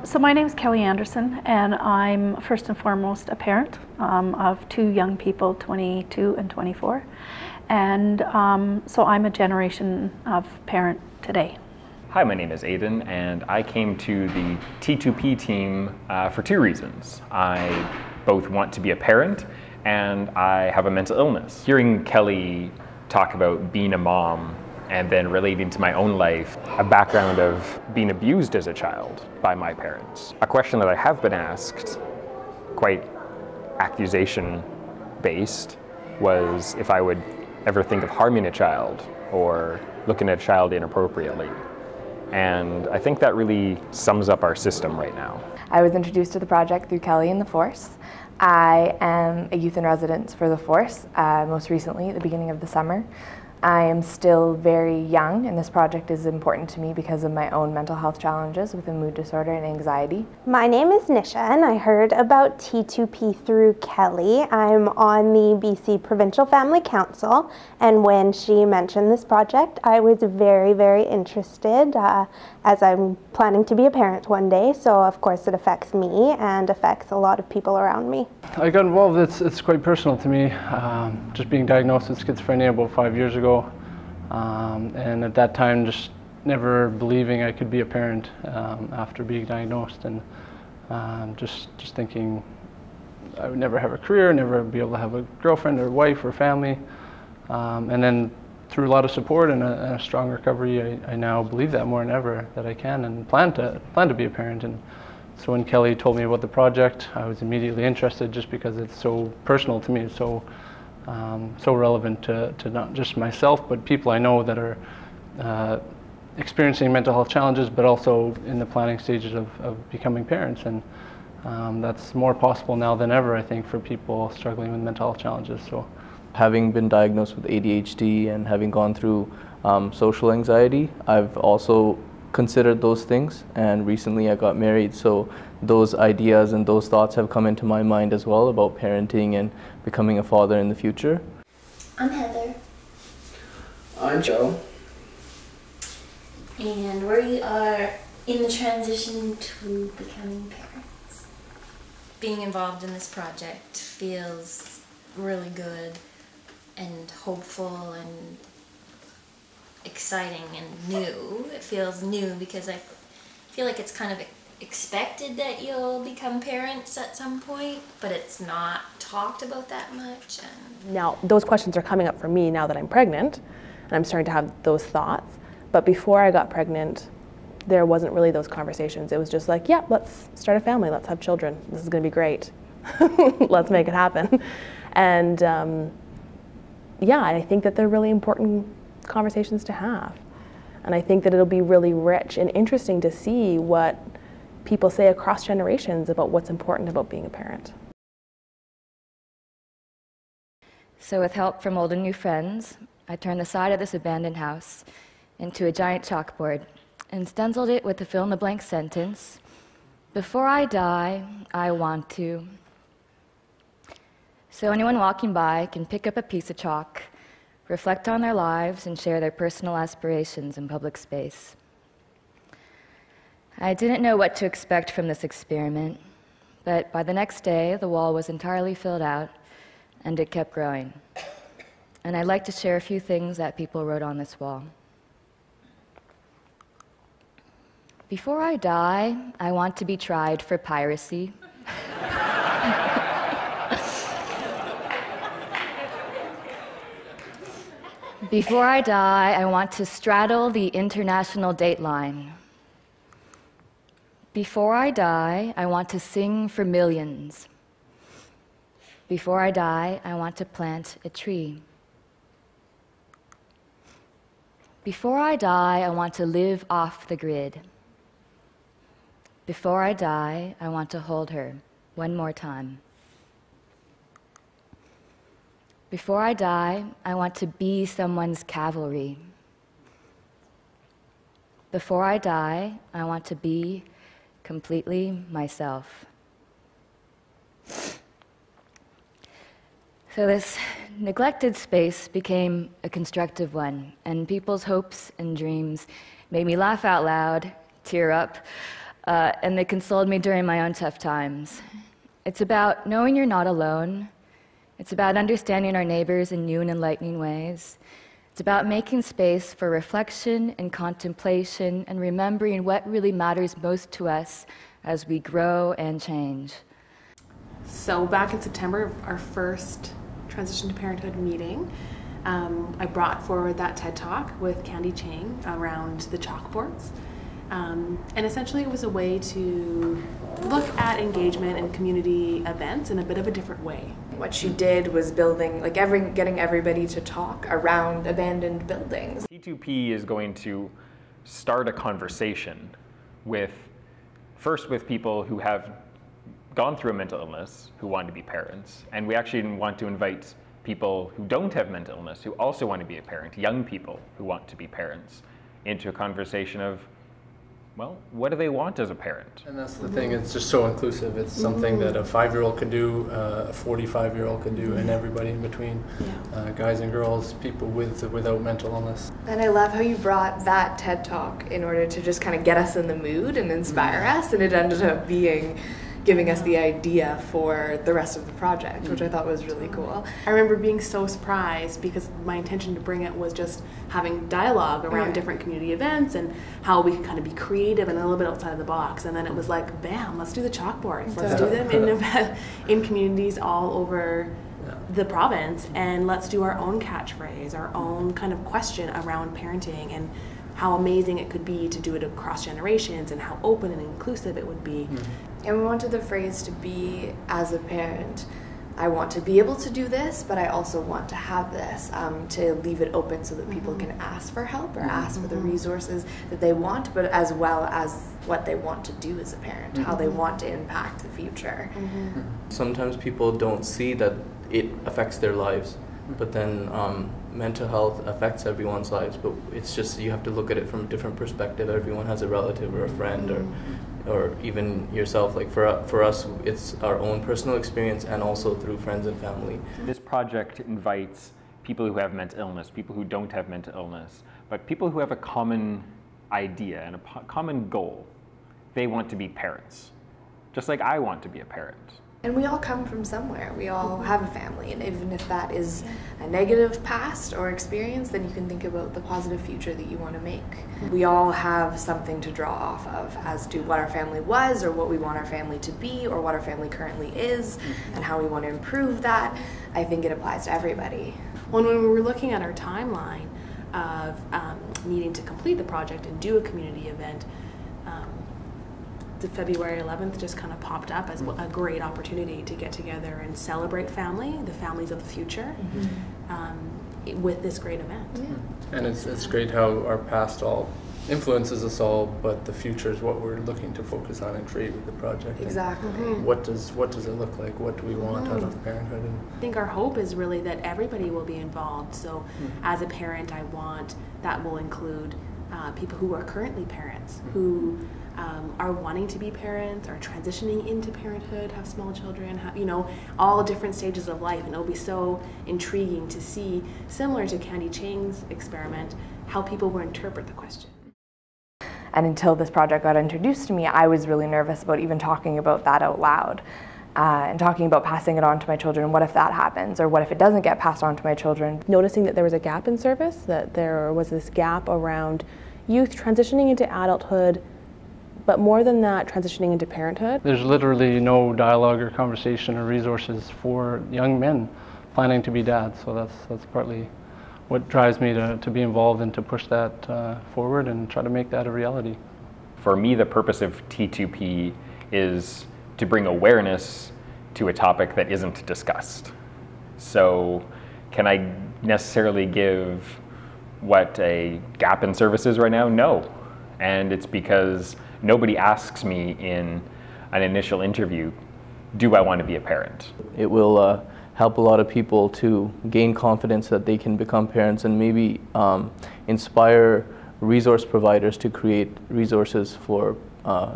So my name is Kelly Anderson, and I'm first and foremost a parent of two young people, 22 and 24. And so I'm a generation of parent today. Hi, my name is Aidan, and I came to the T2P team for two reasons. I both want to be a parent, and I have a mental illness. Hearing Kelly talk about being a mom and then relating to my own life, a background of being abused as a child by my parents. A question that I have been asked, quite accusation-based, was if I would ever think of harming a child or looking at a child inappropriately. And I think that really sums up our system right now. I was introduced to the project through Kelly and the Force. I am a youth in residence for the Force, most recently at the beginning of the summer. I am still very young, and this project is important to me because of my own mental health challenges with a mood disorder and anxiety. My name is Nisha, and I heard about T2P through Kelly. I'm on the BC Provincial Family Council, and when she mentioned this project, I was very, very interested as I'm planning to be a parent one day, so of course it affects me and affects a lot of people around me. I got involved, it's quite personal to me, just being diagnosed with schizophrenia about 5 years ago. And at that time, just never believing I could be a parent after being diagnosed, and just thinking I would never have a career, never be able to have a girlfriend or wife or family. And then through a lot of support and a strong recovery, I now believe that more than ever that I can and plan to be a parent. And so when Kelly told me about the project, I was immediately interested just because it's so personal to me. It's so relevant to not just myself, but people I know that are experiencing mental health challenges, but also in the planning stages of becoming parents. And that's more possible now than ever, I think, for people struggling with mental health challenges. So, having been diagnosed with ADHD and having gone through social anxiety, I've also considered those things, and recently I got married, so those ideas and those thoughts have come into my mind as well about parenting and becoming a father in the future. I'm Heather. I'm Joe. And we are in the transition to becoming parents. Being involved in this project feels really good and hopeful and exciting and new. It feels new because I feel like it's kind of expected that you'll become parents at some point, but it's not talked about that much. And now those questions are coming up for me now that I'm pregnant, and I'm starting to have those thoughts. But before I got pregnant, there wasn't really those conversations. It was just like, yeah, let's start a family, let's have children, this is going to be great. Let's make it happen. And yeah, I think that they're really important conversations to have. And I think that it'll be really rich and interesting to see what people say across generations about what's important about being a parent. So with help from old and new friends, I turned the side of this abandoned house into a giant chalkboard and stenciled it with a fill-in-the-blank sentence: "Before I die, I want to." So anyone walking by can pick up a piece of chalk, reflect on their lives, and share their personal aspirations in public space. I didn't know what to expect from this experiment, but by the next day, the wall was entirely filled out, and it kept growing. And I'd like to share a few things that people wrote on this wall. Before I die, I want to be tried for piracy. Before I die, I want to straddle the international date line. Before I die, I want to sing for millions. Before I die, I want to plant a tree. Before I die, I want to live off the grid. Before I die, I want to hold her one more time. Before I die, I want to be someone's cavalry. Before I die, I want to be completely myself. So this neglected space became a constructive one, and people's hopes and dreams made me laugh out loud, tear up, and they consoled me during my own tough times. It's about knowing you're not alone. It's about understanding our neighbors in new and enlightening ways. It's about making space for reflection and contemplation and remembering what really matters most to us as we grow and change. So back in September, our first Transition to Parenthood meeting, I brought forward that TED Talk with Candy Chang around the chalkboards. And essentially it was a way to look at engagement and community events in a bit of a different way. What she did was building, like getting everybody to talk around abandoned buildings. T2P is going to start a conversation first with people who have gone through a mental illness, who want to be parents, and we actually want to invite people who don't have mental illness, who also want to be a parent, young people who want to be parents, into a conversation of, well, what do they want as a parent? And that's the thing, it's just so inclusive. It's something that a 5-year-old can do, a 45-year-old can do, and everybody in between, guys and girls, people without mental illness. And I love how you brought that TED Talk in order to just kind of get us in the mood and inspire us, and it ended up giving us the idea for the rest of the project, which I thought was really cool. I remember being so surprised because my intention to bring it was just having dialogue around different community events and how we could kind of be creative and a little bit outside of the box. And then it was like, bam, let's do the chalkboards. Let's do them in communities all over the province, and let's do our own catchphrase, our own kind of question around parenting and how amazing it could be to do it across generations and how open and inclusive it would be. And we wanted the phrase to be, as a parent, I want to be able to do this, but I also want to have this, to leave it open so that people can ask for help or ask for the resources that they want, but as well as what they want to do as a parent, how they want to impact the future. Sometimes people don't see that it affects their lives, but then mental health affects everyone's lives, but it's just, you have to look at it from a different perspective. Everyone has a relative or a friend or even yourself. Like for us, it's our own personal experience and also through friends and family. This project invites people who have mental illness, people who don't have mental illness, but people who have a common idea and a common goal. They want to be parents, just like I want to be a parent. And we all come from somewhere. We all have a family, and even if that is a negative past or experience, then you can think about the positive future that you want to make. We all have something to draw off of as to what our family was, or what we want our family to be, or what our family currently is, and how we want to improve that. I think it applies to everybody. When we were looking at our timeline of needing to complete the project and do a community event, the February 11th just kind of popped up as a great opportunity to get together and celebrate family, the families of the future, with this great event. And it's great how our past all influences us all, but the future is what we're looking to focus on and create with the project. Exactly. And what does it look like? What do we want out of parenthood? I think our hope is really that everybody will be involved. So as a parent, I want that will include people who are currently parents, who are wanting to be parents, are transitioning into parenthood, have small children, have, all different stages of life. And it'll be so intriguing to see, similar to Candy Chang's experiment, how people will interpret the question. And until this project got introduced to me, I was really nervous about even talking about that out loud. And talking about passing it on to my children. What if that happens? Or what if it doesn't get passed on to my children? Noticing that there was a gap in service, that there was this gap around youth transitioning into adulthood, but more than that, transitioning into parenthood. There's literally no dialogue or conversation or resources for young men planning to be dads, so that's partly what drives me to be involved and to push that forward and try to make that a reality. For me, the purpose of T2P is to bring awareness to a topic that isn't discussed. So can I necessarily give what a gap in service is right now? No. And it's because nobody asks me in an initial interview, do I want to be a parent? It will help a lot of people to gain confidence that they can become parents, and maybe inspire resource providers to create resources for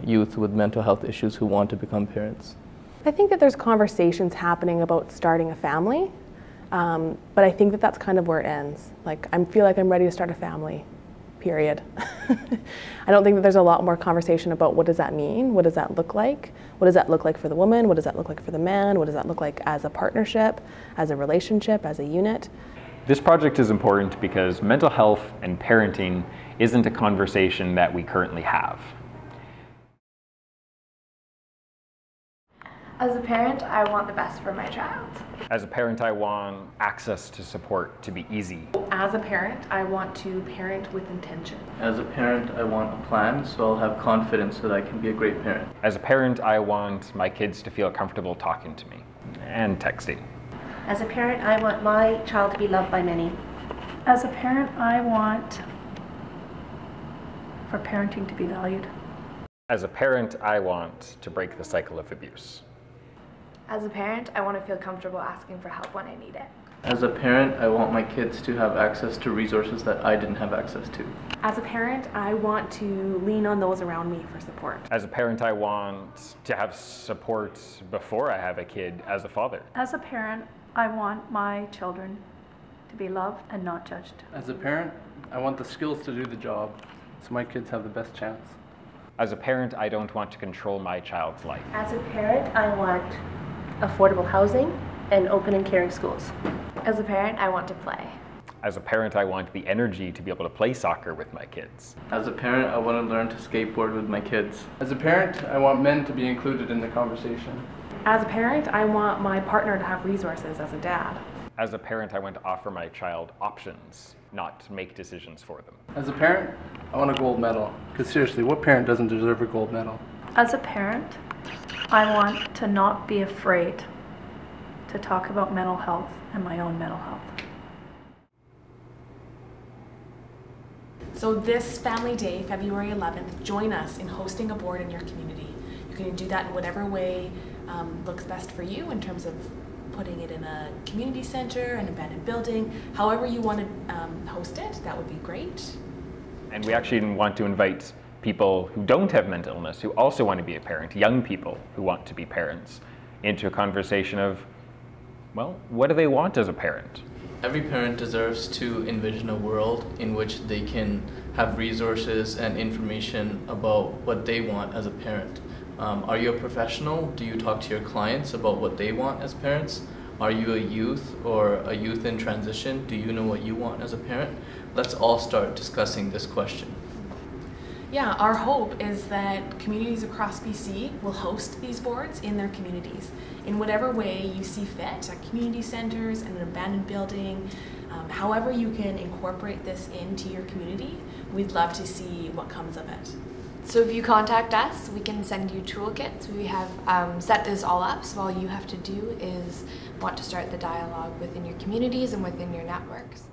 youth with mental health issues who want to become parents. I think that there's conversations happening about starting a family, but I think that that's kind of where it ends. Like, I feel like I'm ready to start a family. period. I don't think that there's a lot more conversation about what does that mean, what does that look like, what does that look like for the woman, what does that look like for the man, what does that look like as a partnership, as a relationship, as a unit. This project is important because mental health and parenting isn't a conversation that we currently have. As a parent, I want the best for my child. As a parent, I want access to support to be easy. As a parent, I want to parent with intention. As a parent, I want a plan so I'll have confidence that I can be a great parent. As a parent, I want my kids to feel comfortable talking to me and texting. As a parent, I want my child to be loved by many. As a parent, I want for parenting to be valued. As a parent, I want to break the cycle of abuse. As a parent, I want to feel comfortable asking for help when I need it. As a parent, I want my kids to have access to resources that I didn't have access to. As a parent, I want to lean on those around me for support. As a parent, I want to have support before I have a kid as a father. As a parent, I want my children to be loved and not judged. As a parent, I want the skills to do the job so my kids have the best chance. As a parent, I don't want to control my child's life. As a parent, I want affordable housing and open and caring schools. As a parent, I want to play. As a parent, I want the energy to be able to play soccer with my kids. As a parent, I want to learn to skateboard with my kids. As a parent, I want men to be included in the conversation. As a parent, I want my partner to have resources as a dad. As a parent, I want to offer my child options, not to make decisions for them. As a parent, I want a gold medal. Because seriously, what parent doesn't deserve a gold medal? As a parent, I want to not be afraid to talk about mental health and my own mental health. So this Family Day, February 11th, join us in hosting a board in your community. You can do that in whatever way looks best for you in terms of putting it in a community center, an abandoned building, however you want to host it, that would be great. And we actually want to invite people who don't have mental illness, who also want to be a parent, young people who want to be parents, into a conversation of, well, what do they want as a parent? Every parent deserves to envision a world in which they can have resources and information about what they want as a parent. Are you a professional? Do you talk to your clients about what they want as parents? Are you a youth or a youth in transition? Do you know what you want as a parent? Let's all start discussing this question. Yeah, our hope is that communities across BC will host these boards in their communities in whatever way you see fit, at community centers, in an abandoned building, however you can incorporate this into your community. We'd love to see what comes of it. So if you contact us, we can send you toolkits. We have set this all up, so all you have to do is want to start the dialogue within your communities and within your networks.